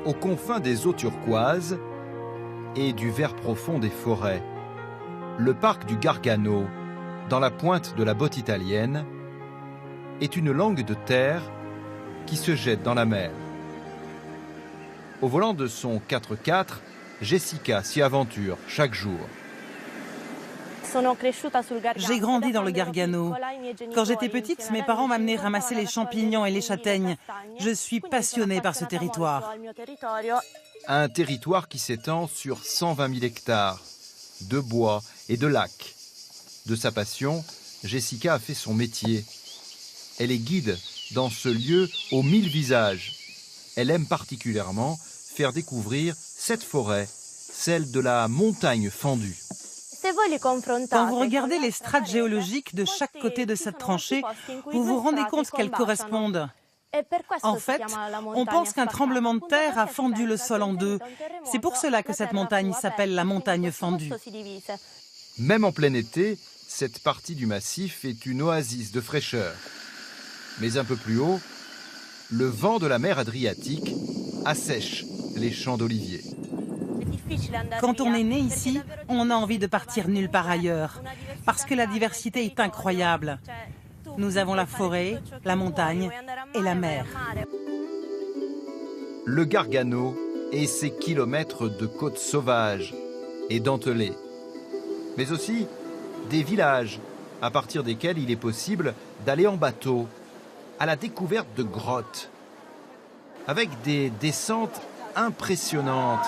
aux confins des eaux turquoises et du vert profond des forêts. Le parc du Gargano, dans la pointe de la botte italienne, est une langue de terre qui se jette dans la mer. Au volant de son 4x4, Jessica s'y aventure chaque jour. J'ai grandi dans le Gargano. Quand j'étais petite, mes parents m'amenaient ramasser les champignons et les châtaignes. Je suis passionnée par ce territoire. Un territoire qui s'étend sur 120 000 hectares de bois et de lacs. De sa passion, Jessica a fait son métier. Elle est guide dans ce lieu aux 1000 visages. Elle aime particulièrement faire découvrir cette forêt, celle de la montagne fendue. Quand vous regardez les strates géologiques de chaque côté de cette tranchée, vous vous rendez compte qu'elles correspondent. En fait, on pense qu'un tremblement de terre a fendu le sol en deux. C'est pour cela que cette montagne s'appelle la montagne fendue. Même en plein été, cette partie du massif est une oasis de fraîcheur. Mais un peu plus haut, le vent de la mer Adriatique assèche les champs d'oliviers. Quand on est né ici, on a envie de partir nulle part ailleurs, parce que la diversité est incroyable. Nous avons la forêt, la montagne et la mer. Le Gargano et ses kilomètres de côtes sauvages et dentelées, mais aussi des villages à partir desquels il est possible d'aller en bateau à la découverte de grottes, avec des descentes impressionnantes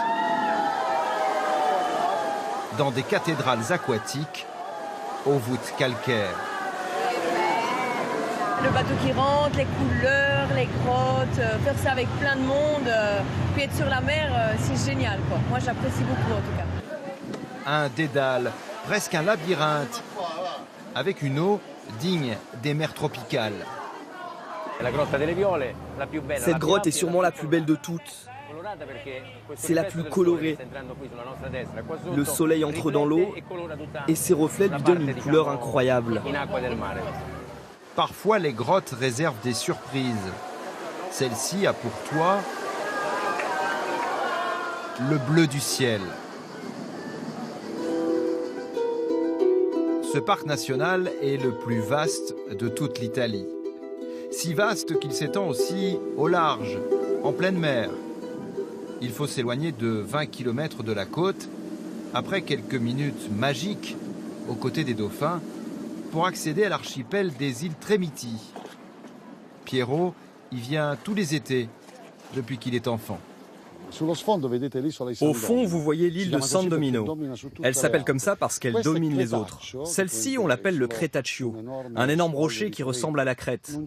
dans des cathédrales aquatiques aux voûtes calcaires. Le bateau qui rentre, les couleurs, les grottes, faire ça avec plein de monde, puis être sur la mer, c'est génial, quoi. Moi, j'apprécie beaucoup, en tout cas. Un dédale, presque un labyrinthe, avec une eau digne des mers tropicales. Cette grotte est sûrement la plus belle de toutes. C'est la plus colorée. Le soleil entre dans l'eau et ses reflets lui donnent une couleur incroyable. Parfois, les grottes réservent des surprises. Celle-ci a pour toi le bleu du ciel. Ce parc national est le plus vaste de toute l'Italie. Si vaste qu'il s'étend aussi au large, en pleine mer. Il faut s'éloigner de 20 km de la côte, après quelques minutes magiques aux côtés des dauphins, pour accéder à l'archipel des îles Trémiti. Piero y vient tous les étés, depuis qu'il est enfant. Au fond, vous voyez l'île de San Domino. Elle s'appelle comme ça parce qu'elle domine les autres. Celle-ci, on l'appelle le Cretaccio, un énorme rocher qui ressemble à la crête.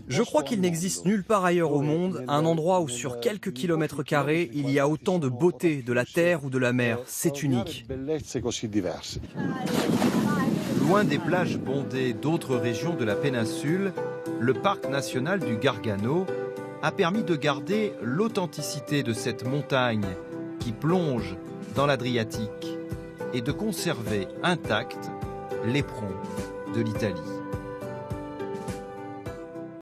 Je crois qu'il n'existe nulle part ailleurs au monde un endroit où sur quelques kilomètres carrés, il y a autant de beauté de la terre ou de la mer. C'est unique. Loin des plages bondées d'autres régions de la péninsule, le parc national du Gargano a permis de garder l'authenticité de cette montagne qui plonge dans l'Adriatique et de conserver intact l'éperon de l'Italie.